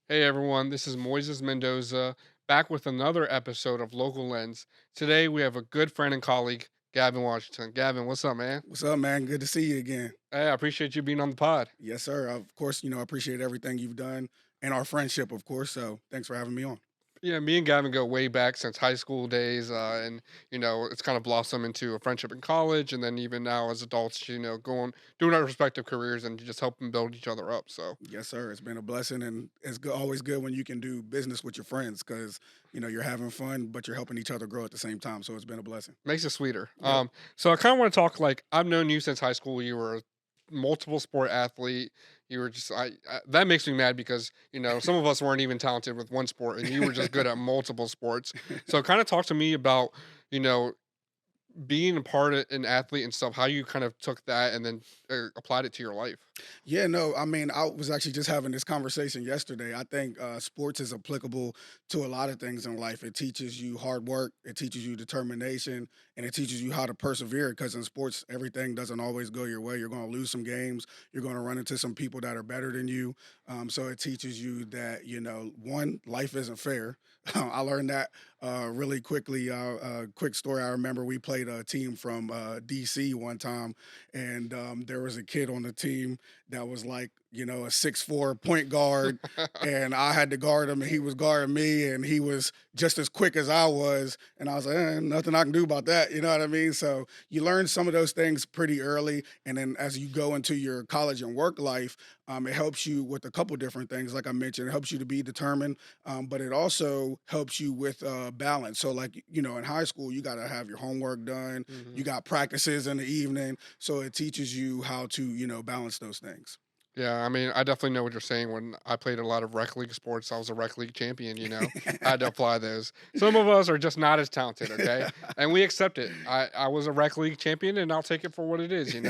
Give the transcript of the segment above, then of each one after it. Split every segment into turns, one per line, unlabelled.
Hey everyone, this is Moises Mendoza back with another episode of Local Lens. Today we have a good friend and colleague, Gavin Washington. Gavin, what's up, man?
What's up, man? Good to see you again.
Hey, I appreciate you being on the pod.
Yes, sir. Of course, I appreciate everything you've done and our friendship, of course. So thanks for having me on.
Yeah, me and Gavin go way back since high school days, and it's kind of blossomed into a friendship in college, and then even now as adults, going doing our respective careers and just helping build each other up. So
Yes, sir. It's been a blessing, and it's always good when you can do business with your friends because you're having fun, but you're helping each other grow at the same time. So it's been a blessing.
makes it sweeter.
Yep.
So I kind of want to talk like I've known you since high school. You were a multiple sport athlete. You were just that makes me mad because some of us weren't even talented with one sport, and you were just good at multiple sports. So kind of talk to me about you know being a part of an athlete and stuff. How you kind of took that and then applied it to your life.
Yeah, no, I mean, I was actually just having this conversation yesterday. I think sports is applicable to a lot of things in life. It teaches you hard work, it teaches you determination, and it teaches you how to persevere. Because in sports, everything doesn't always go your way. You're going to lose some games. You're going to run into some people that are better than you. So it teaches you that one, life isn't fair. I learned that really quickly. Quick story. I remember we played a team from DC one time, and there was a kid on the team that was like, a 6'4" point guard, and I had to guard him, and he was guarding me, and he was just as quick as I was, and I was like, nothing I can do about that, you know what I mean? So you learn some of those things pretty early, and then as you go into your college and work life, it helps you with a couple different things. Like I mentioned, it helps you to be determined, but it also helps you with balance. So, like, in high school, you got to have your homework done.
hmm
You got practices in the evening, so it teaches you how to balance those things.
Yeah, I mean, I definitely know what you're saying. When I played a lot of rec league sports, I was a rec league champion. I had to apply those. Some of us are just not as talented, okay, and we accept it. I was a rec league champion, and I'll take it for what it is.
Hey,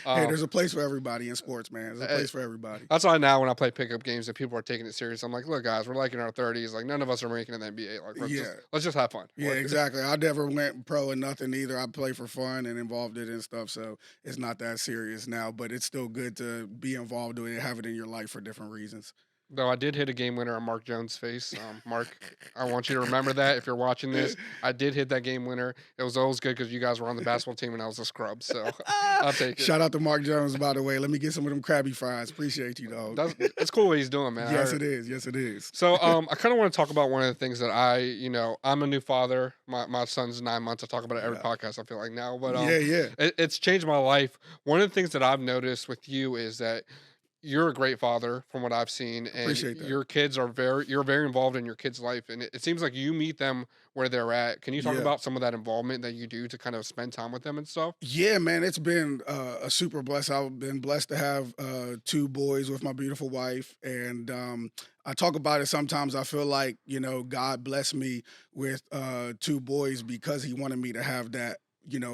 Uh,
there's a place for everybody in sports, man. There's a
eh,
place for everybody.
that's why now when I play pickup games and people are taking it serious, I'm like, look, guys, we're like in our 30s. Like none of us are making it in the NBA. Like
Yeah,
let's just have fun.
yeah, exactly. I never went pro or nothing either. I play for fun and involved it and stuff, so it's not that serious now. But it's still good to be involved with it, have it in your life for different reasons.
Though I did hit a game winner on Mark Jones' face. Mark, I want you to remember that if you're watching this. I did hit that game winner. It was always good because you guys were on the basketball team and I was a scrub. So I'll take it.
Shout out to Mark Jones, by the way. Let me get some of them Krabby Fries. Appreciate you, dog.
That's cool what he's doing, man.
Yes, it is. Yes, it is.
So I kind of want to talk about one of the things that I'm a new father. My son's 9 months. I talk about it every
Yeah,
podcast. I feel like now, but
yeah, yeah.
it's changed my life. One of the things that I've noticed with you is that you're a great father from what I've seen, and
Appreciate that.
your kids are you're very involved in your kids' life, and it seems like you meet them where they're at. Can you talk
Yeah.
about some of that involvement that you do to kind of spend time with them and stuff?
Yeah, man, it's been a super blessed. I've been blessed to have two boys with my beautiful wife, and I talk about it sometimes. I feel like God blessed me with two boys because He wanted me to have that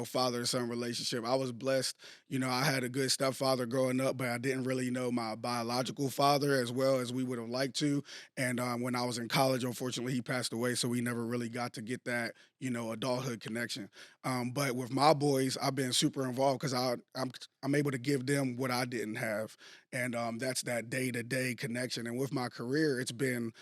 father son relationship. I was blessed. I had a good stepfather growing up, but I didn't really know my biological father as well as we would have liked to. And when I was in college, unfortunately, he passed away, so we never really got to get that adulthood connection. But with my boys, I've been super involved because I'm able to give them what I didn't have, and that's that day to day connection. And with my career, it's been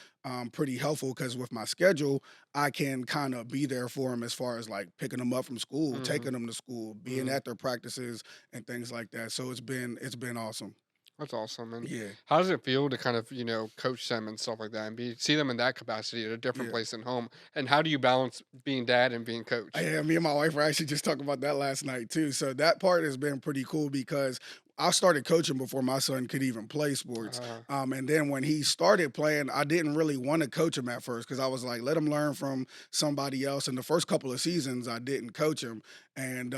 pretty helpful because with my schedule, I can kind of be there for them as far as like picking them up from school,
hmm
taking them to school, being
hmm
at their practices and things like that. So it's been awesome.
That's awesome. And
Yeah,
how does it feel to kind of coach them and stuff like that, and see them in that capacity at a different
yeah.
place than home? And how do you balance being dad and being coach?
Yeah, me and my wife were actually just talking about that last night too. So that part has been pretty cool because I started coaching before my son could even play sports.
Uh,
And then when he started playing, I didn't really want to coach him at first because I was like, let him learn from somebody else. And the first couple of seasons, I didn't coach him. And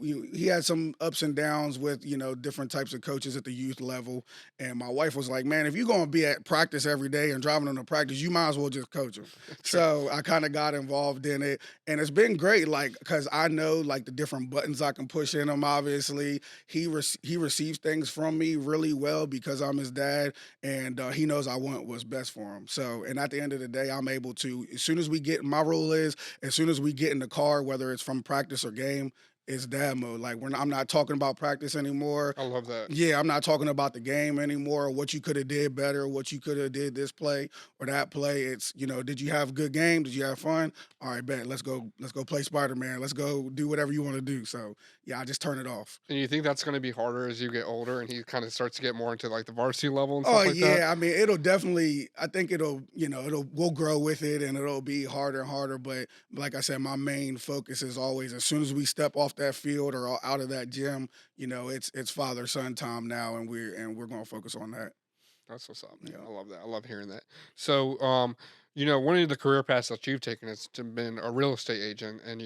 he had some ups and downs with, different types of coaches at the youth level. And my wife was like, man, if you're going to be at practice every day and driving him to practice, you might as well just coach him.
true.
So I kind of got involved in it, and it's been great. Like, cause I know like the different buttons I can push in him. Obviously, he receives things from me really well because I'm his dad, and he knows I want what's best for him. So, and at the end of the day, I'm able to as soon as we get my rule is as soon as we get in the car, whether it's from practice or game. it's dad mode. Like I'm not talking about practice anymore.
I love that.
Yeah, I'm not talking about the game anymore, what you could have did better, what you could have did this play or that play. It's, did you have a good game? Did you have fun? All right, bet. Let's go play Spider-Man. Let's go do whatever you want to do. So yeah, I just turn it off.
And you think that's gonna be harder as you get older and he kind of starts to get more into like the varsity level and
Oh
stuff like that?
yeah, I mean it'll definitely. I think we'll grow with it, and it'll be harder and harder. But like I said, my main focus is always as soon as we step off that field or out of that gym, it's father son time now, and we're gonna focus on that.
That's what's up, man.
Yeah.
I love that. I love hearing that. So, one of the career paths that you've taken is to been a real estate agent, and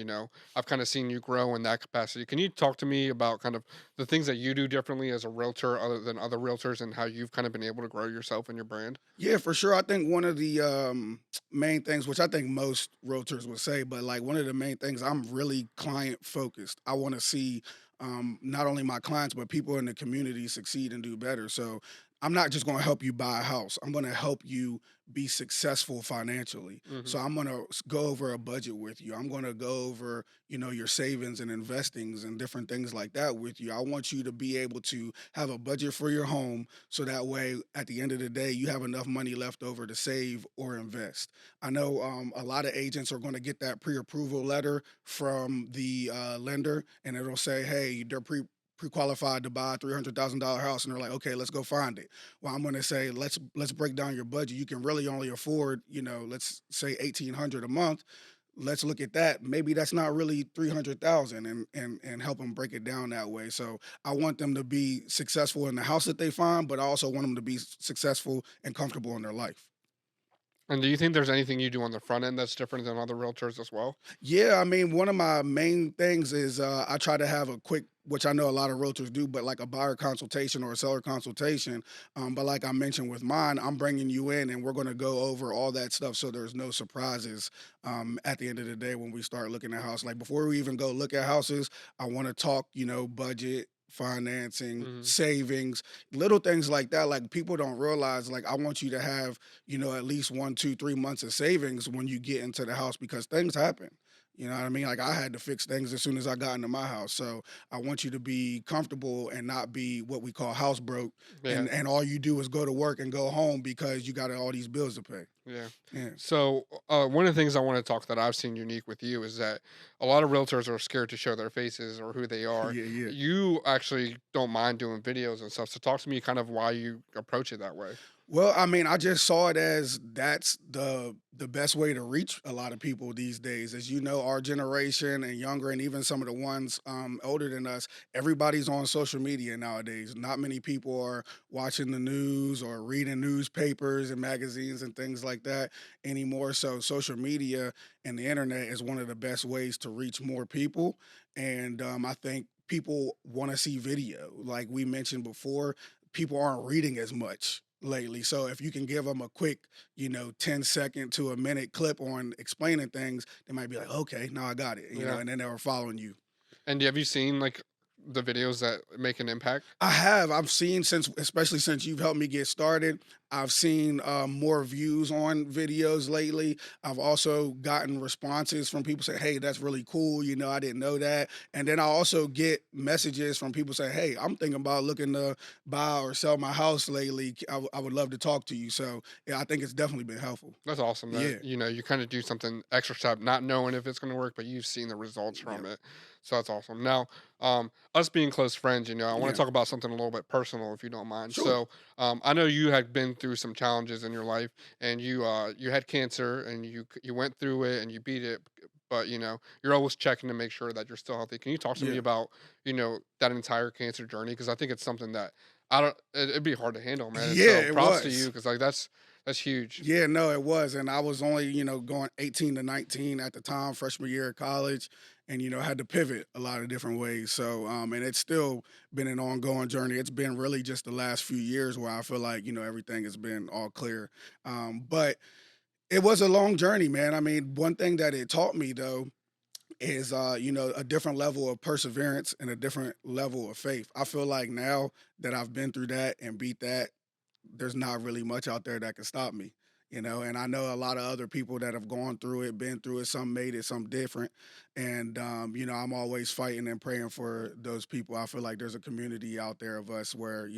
I've kind of seen you grow in that capacity. Can you talk to me about kind of the things that you do differently as a realtor, other than other realtors, and how you've kind of been able to grow yourself and your brand?
Yeah, for sure. I think one of the main things, which I think most realtors would say, but like one of the main things, I'm really client focused. I want to see not only my clients, but people in the community succeed and do better. So I'm not just going to help you buy a house. I'm going to help you be successful financially.
Hmm.
So I'm going to go over a budget with you. I'm going to go over, your savings and investings and different things like that with you. I want you to be able to have a budget for your home so that way at the end of the day you have enough money left over to save or invest. I know a lot of agents are going to get that pre-approval letter from the lender, and it'll say, hey, they're pre-qualified to buy a $300,000 house, and they're like, okay, let's go find it. Well, I'm going to say, let's break down your budget. You can really only afford, let's say 1,800 a month. Let's look at that. Maybe that's not really 300,000, and help them break it down that way. So I want them to be successful in the house that they find, but I also want them to be successful and comfortable in their life.
And do you think there's anything you do on the front end that's different than other realtors as well?
Yeah, I mean, one of my main things is I try to have a quick, which I know a lot of realtors do, but like a buyer consultation or a seller consultation. But like I mentioned with mine, I'm bringing you in and we're going to go over all that stuff so there's no surprises at the end of the day when we start looking at houses. Like before we even go look at houses, I want to talk, budget. Financing,
Hmm.
savings, little things like that. Like people don't realize, like, I want you to have, at least 1, 2, 3 months of savings when you get into the house because things happen. You know what I mean? Like I had to fix things as soon as I got into my house. So I want you to be comfortable and not be what we call house broke.
Yeah.
And all you do is go to work and go home because you got all these bills to pay.
Yeah.
Yeah.
So, one of the things I want to talk that I've seen unique with you is that a lot of realtors are scared to show their faces or who they are.
Yeah, yeah.
You actually don't mind doing videos and stuff. So, talk to me kind of why you approach it that way.
Well, I mean, I just saw it as that's the best way to reach a lot of people these days. As you know, our generation and younger, and even some of the ones older than us, everybody's on social media nowadays. Not many people are watching the news or reading newspapers and magazines and things like that anymore. So, social media and the internet is one of the best ways to reach more people. And I think people want to see video, like we mentioned before. People aren't reading as much lately. So if you can give them a quick, 10-second to a minute clip on explaining things, they might be like, okay, now I got it,
Yeah.
and then they were following you.
And have you seen like the videos that make an impact?
I have. I've seen since, especially since you've helped me get started. I've seen more views on videos lately. I've also gotten responses from people saying, "Hey, that's really cool. I didn't know that." And then I also get messages from people saying, "Hey, I'm thinking about looking to buy or sell my house lately. I would love to talk to you." So yeah, I think it's definitely been helpful.
That's awesome that
Yeah.
you kind of do something extra step, not knowing if it's going to work, but you've seen the results from
Yep.
it. So that's awesome. Now, us being close friends, I want to
Yeah.
talk about something a little bit personal, if you don't mind.
Sure.
So, I know you had been through some challenges in your life, and you had cancer, and you went through it, and you beat it. But you're always checking to make sure that you're still healthy. Can you talk to me
Yeah.
about that entire cancer journey? Because I think it's something that I don't. It'd be hard to handle, man. And
Yeah,
so,
it
props to you,
was.
because like that's huge.
Yeah, no, it was. And I was only, going 18 to 19 at the time, freshman year of college, and, had to pivot a lot of different ways. So, and it's still been an ongoing journey. It's been really just the last few years where I feel like, everything has been all clear. But it was a long journey, man. I mean, one thing that it taught me, though, is a different level of perseverance and a different level of faith. I feel like now that I've been through that and beat that, there's not really much out there that can stop me. and I know a lot of other people that have gone through it, been through it, some made it, some different. And, I'm always fighting and praying for those people. I feel like there's a community out there of us where,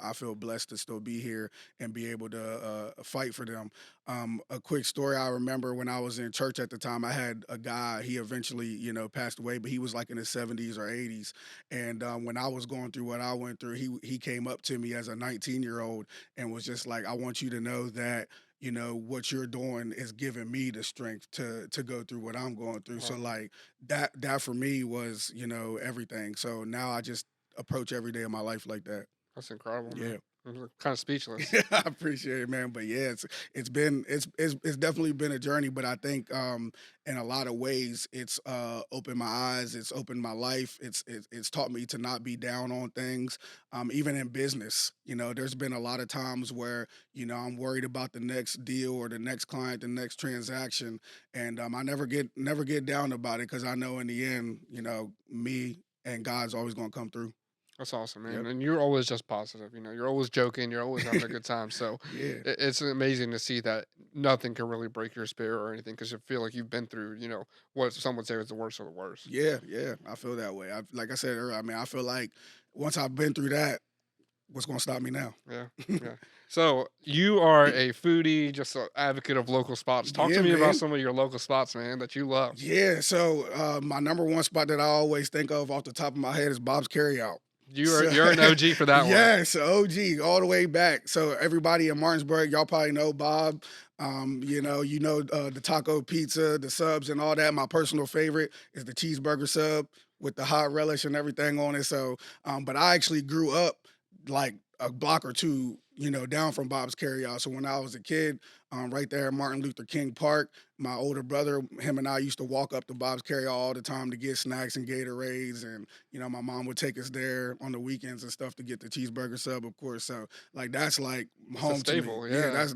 I feel blessed to still be here and be able to fight for them. A quick story I remember when I was in church at the time, I had a guy, he eventually, passed away, but he was like in his 70s or 80s. And when I was going through what I went through, he came up to me as a 19-year-old and was just like, I want you to know that what you're doing is giving me the strength to go through what I'm going through. So
Wow,
like that for me was, everything. So now I just approach every day of my life like that.
that's incredible,
Yeah.
man. I'm kind of speechless.
I appreciate it, man. But yeah, it's definitely been a journey. But I think in a lot of ways it's opened my eyes, it's opened my life, it's taught me to not be down on things. Even in business, there's been a lot of times where, I'm worried about the next deal or the next client, the next transaction. And I never get down about it because I know in the end, me and God's always gonna come through.
That's awesome, man.
Yep.
And you're always just positive. You're always joking. You're always having a good time. So
Yeah.
it's amazing to see that nothing can really break your spirit or anything because you feel like you've been through, what some would say is the worst of the worst.
Yeah, yeah, I feel that way. Like I said earlier, I mean, I feel like once I've been through that, what's gonna stop me now?
Yeah. Yeah. So you are a foodie, just an advocate of local spots. Talk to
Yeah,
me about
man.
some of your local spots, man, that you love.
Yeah. So my number one spot that I always think of off the top of my head is Bob's Carryout. So
You're an OG for that one.
yes, OG all the way back. So everybody in Martinsburg, y'all probably know Bob. The taco pizza, the subs, and all that. My personal favorite is the cheeseburger sub with the hot relish and everything on it. So, but I actually grew up like a block or two, down from Bob's Carryout. So when I was a kid, right there at Martin Luther King Park, my older brother, him and I used to walk up to Bob's Carryout all the time to get snacks and Gatorades, and my mom would take us there on the weekends and stuff to get the cheeseburger sub, of course. So like that's like
It's a
home to me.
staple.
Yeah,
Yeah.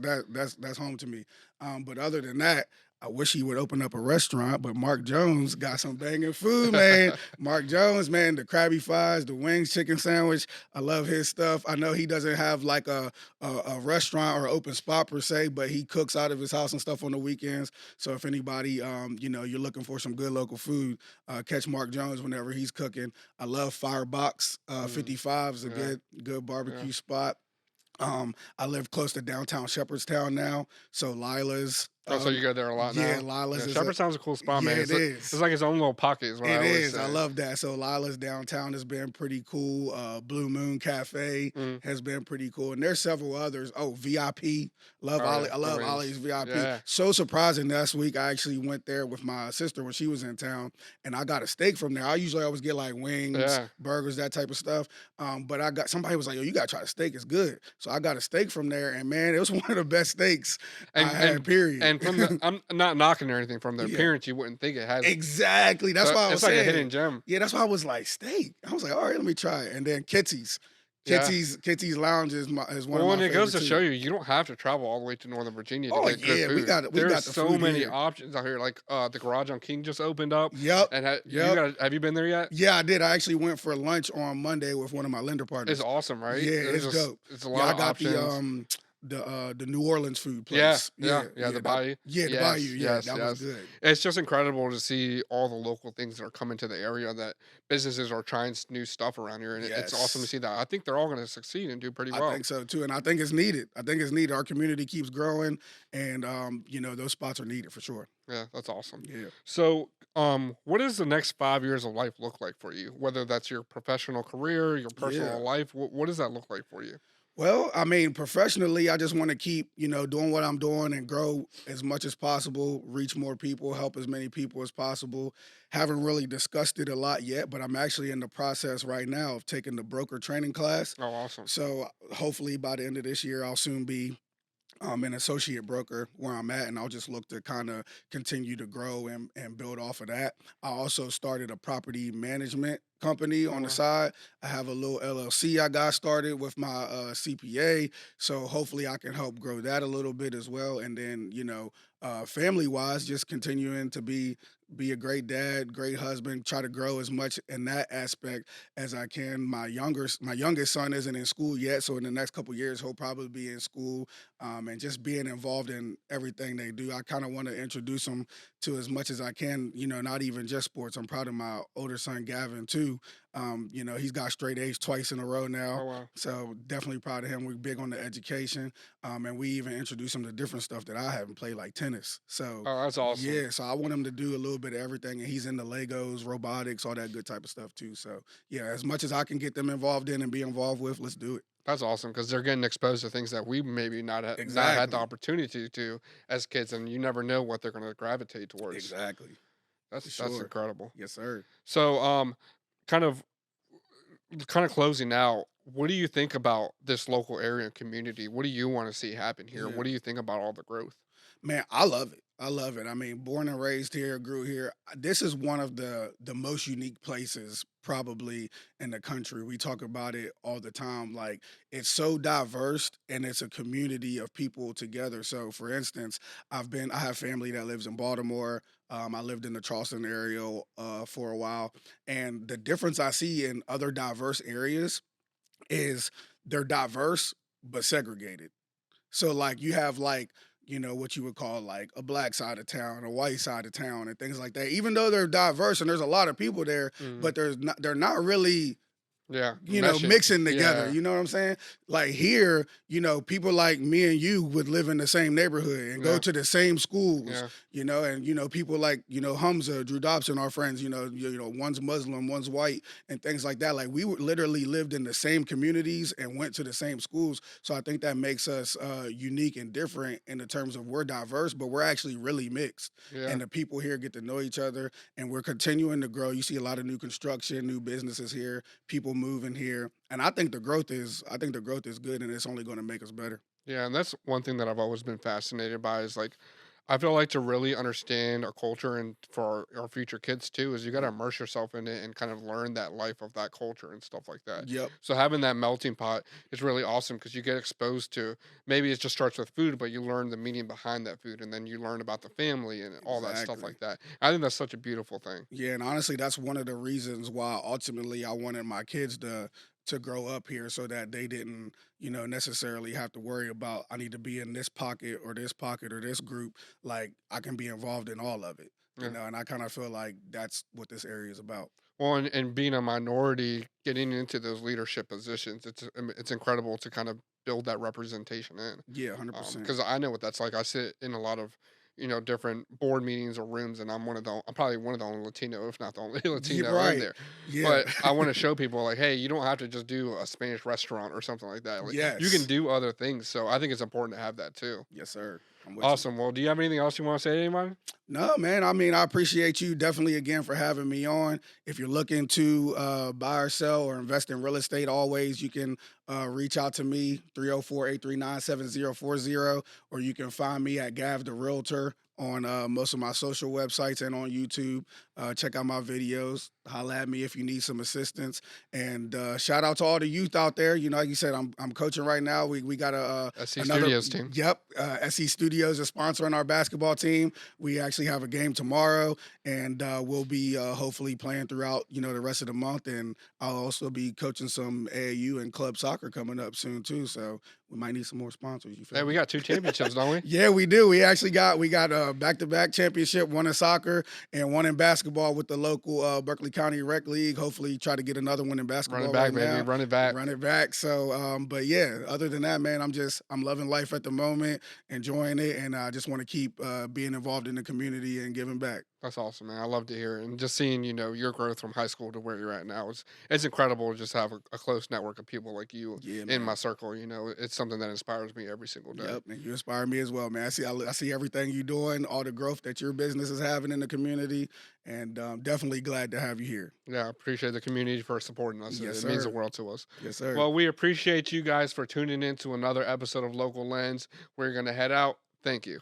that's home to me. But other than that, I wish he would open up a restaurant, but Mark Jones got some banging food, man. Mark Jones, man, the Krabby Fries, the wings, chicken sandwich. I love his stuff. I know he doesn't have like a restaurant or open spot per se, but he cooks out of his house and stuff on the weekends. So if anybody, you're looking for some good local food, catch Mark Jones whenever he's cooking. I love Firebox.
Mm,
55 is a
yeah.
good
Yeah.
barbecue spot. I live close to downtown Shepherdstown now, so Lila's.
Oh, so you go there a lot
Yeah,
now?
Lila's
Yeah.
is a
Shepherdstown's a cool spot,
yeah,
man.
it
It's
is.
like its own little pocket, is what I
It
always
is. I
say.
love that. So Lila's downtown has been pretty cool. Blue Moon Cafe
Mm.
has been pretty cool, and there's several others. Oh, VIP. Love
Oh
Ollie.
yeah,
I
the
love
wings.
Ollie's VIP.
Yeah.
So surprising. Last week I actually went there with my sister when she was in town, and I got a steak from there. I usually always get like wings,
Yeah.
burgers, that type of stuff. But I got somebody was like, "Yo, you gotta try the steak. It's good." So I got a steak from there, and man, it was one of the best steaks I
And
had. Period.
from the I'm not knocking or anything from the
Yeah.
appearance, you wouldn't think it has
Exactly. That's
so
why I was
it's like a
saying.
hidden gem.
Yeah, that's why I was like, steak. I was like, all right, let me try it. And then Kitty's.
Yeah.
Kitty's Lounge is one of
Well,
my
and it goes
favorite
to show
too.
you, you don't have to travel all the way to Northern Virginia to
Oh
get good
yeah, we
food.
got we
There's
got the
so
food
many
here.
options out here. Like the Garage on King just opened up,
Yep.
and
Yep.
have you been there yet?
Yeah, I did. I actually went for lunch on Monday with one of my lender
It's
partners.
awesome, right?
Yeah,
There's
it's
just
dope.
it's a
Yeah,
lot
I
of
got
options.
the New Orleans food
Yeah,
place.
yeah,
Yeah,
yeah. The
that
Bayou.
yeah, the Bayou.
Yes,
Yeah,
yes,
that was
yes.
good.
It's just incredible to see all the local things that are coming to the area that businesses are trying new stuff around here, and it's awesome to
Yes.
see that. I think they're all going to succeed and do pretty
I
well.
think so too, and I think it's needed. I think it's needed. Our community keeps growing, and those spots are needed for sure.
Yeah, that's awesome.
Yeah,
So, what does the next 5 years of life look like for you? Whether that's your professional career, your
yeah.
personal life, what does that look like for you?
Well, I mean, professionally, I just want to keep, doing what I'm doing and grow as much as possible, reach more people, help as many people as possible. Haven't really discussed it a lot yet, but I'm actually in the process right now of taking the broker training class.
Oh, awesome.
So hopefully by the end of this year, I'll soon be an associate broker where I'm at, and I'll just look to kind of continue to grow and build off of that. I also started a property management company
Oh,
on the
wow.
side. I have a little LLC I got started with my CPA. So hopefully I can help grow that a little bit as well. And then, family wise, just continuing to be a great dad, great husband, try to grow as much in that aspect as I can. My youngest son isn't in school yet, so in the next couple years he'll probably be in school, and just being involved in everything they do. I kind of want to introduce him to as much as I can. Not even just sports. I'm proud of my older son Gavin too. He's got straight A's twice in a row now.
Oh, wow.
So definitely proud of him. We're big on the education, and we even introduce him to different stuff that I haven't played, like tennis. So
Oh, that's awesome.
yeah, so I want him to do a little bit of everything, and he's into Legos, robotics, all that good type of stuff too. So yeah, as much as I can get them involved in and be involved with, let's do it.
That's awesome because they're getting exposed to things that we maybe not had the
Exactly,
opportunity to as kids, and you never know what they're gonna gravitate towards.
exactly, for
That's
sure.
incredible.
Yes, sir.
So, kind of closing out, what do you think about this local area and community? What do you want to see happen here?
Yeah.
What do you think about all the growth?
Man, I love it. I love it. I mean, born and raised here, grew here. This is one of the most unique places probably in the country. We talk about it all the time. Like it's so diverse and it's a community of people together. So for instance, I have family that lives in Baltimore. I lived in the Charleston area for a while. And the difference I see in other diverse areas is they're diverse but segregated. So like you have like, what you would call like a black side of town, a white side of town and things like that. Even though they're diverse and there's a lot of people there,
Mm,
but they're not really
yeah, meshing.
mixing together.
Yeah,
You know what I'm saying? Like here, people like me and you would live in the same neighborhood and go
yeah,
to the same schools,
yeah,
and people like, Hamza, Drew Dobson, our friends, one's Muslim, one's white, and things like that. Like literally lived in the same communities and went to the same schools. So I think that makes us unique and different in the terms of we're diverse, but we're actually really mixed.
yeah,
And the people here get to know each other and we're continuing to grow. You see a lot of new construction, new businesses here, people moving here, and I think the growth is good, and it's only going to make us better.
yeah. And that's one thing that I've always been fascinated by is like, I feel like to really understand a culture and for our future kids too, is you got to
Mm,
immerse yourself in it and kind of learn that life of that culture and stuff like that.
yep,
So having that melting pot is really awesome because you get exposed to maybe it just starts with food, but you learn the meaning behind that food, and then you learn about the family and all that stuff
exactly.
like that. I think that's such a beautiful thing.
Yeah, and honestly, that's one of the reasons why ultimately I wanted my kids to grow up here so that they didn't, necessarily have to worry about I need to be in this pocket or this pocket or this group. Like I can be involved in all of it,
Yeah.
and I kind of feel like that's what this area is about.
Well, and being a minority, getting into those leadership positions, it's incredible to kind of build that representation in.
Yeah, 100%.
Because I know what that's like. I sit in a lot of, different board meetings or rooms, and I'm probably one of the only Latino, if not the only
You're
Latino in
right.
there.
Yeah.
But I want to show people like, hey, you don't have to just do a Spanish restaurant or something like that. Like you can
Yes.
do other things. So I think it's important to have that too.
Yes, sir. I'm with you.
Awesome. Well, do you have anything else you want to say to anyone?
No, man. I mean, I appreciate you definitely again for having me on. If you're looking to buy or sell or invest in real estate, always you can reach out to me 304-839-7040, or you can find me at Gav the Realtor on most of my social websites and on YouTube. Check out my videos. Holla at me if you need some assistance. And shout out to all the youth out there. Like you said, I'm coaching right now. We got
SC
another.
Studios team.
Yep, SE Studios is sponsoring our basketball team. We actually have a game tomorrow, and we'll be hopefully playing throughout the rest of the month. And I'll also be coaching some AAU and club soccer coming up soon too. So we might need some more sponsors. You
Hey,
feel
we
me?
got two championships, don't we?
Yeah, we do. We got back to back championship, one in soccer and one in basketball with the local Berkeley County Rec League. Hopefully, try to get another one in
Run it
basketball
back,
right
baby.
now.
Run it back.
Run it back. So, but yeah, other than that, man, I'm loving life at the moment, enjoying it, and I just want to keep being involved in the community and giving back.
That's awesome, man. I love to hear it. And just seeing, your growth from high school to where you're at now it's incredible to just have a close network of people like you
Yeah,
in my
man.
circle. It's something that inspires me every single day.
Yep, and you inspire me as well, man. I see everything you're doing, all the growth that your business is having in the community, and definitely glad to have you here.
Yeah, I appreciate the community for supporting us.
Yes,
It means the
sir.
world to us.
Yes, sir.
Well, we appreciate you guys for tuning in to another episode of Local Lens. We're going to head out. Thank you.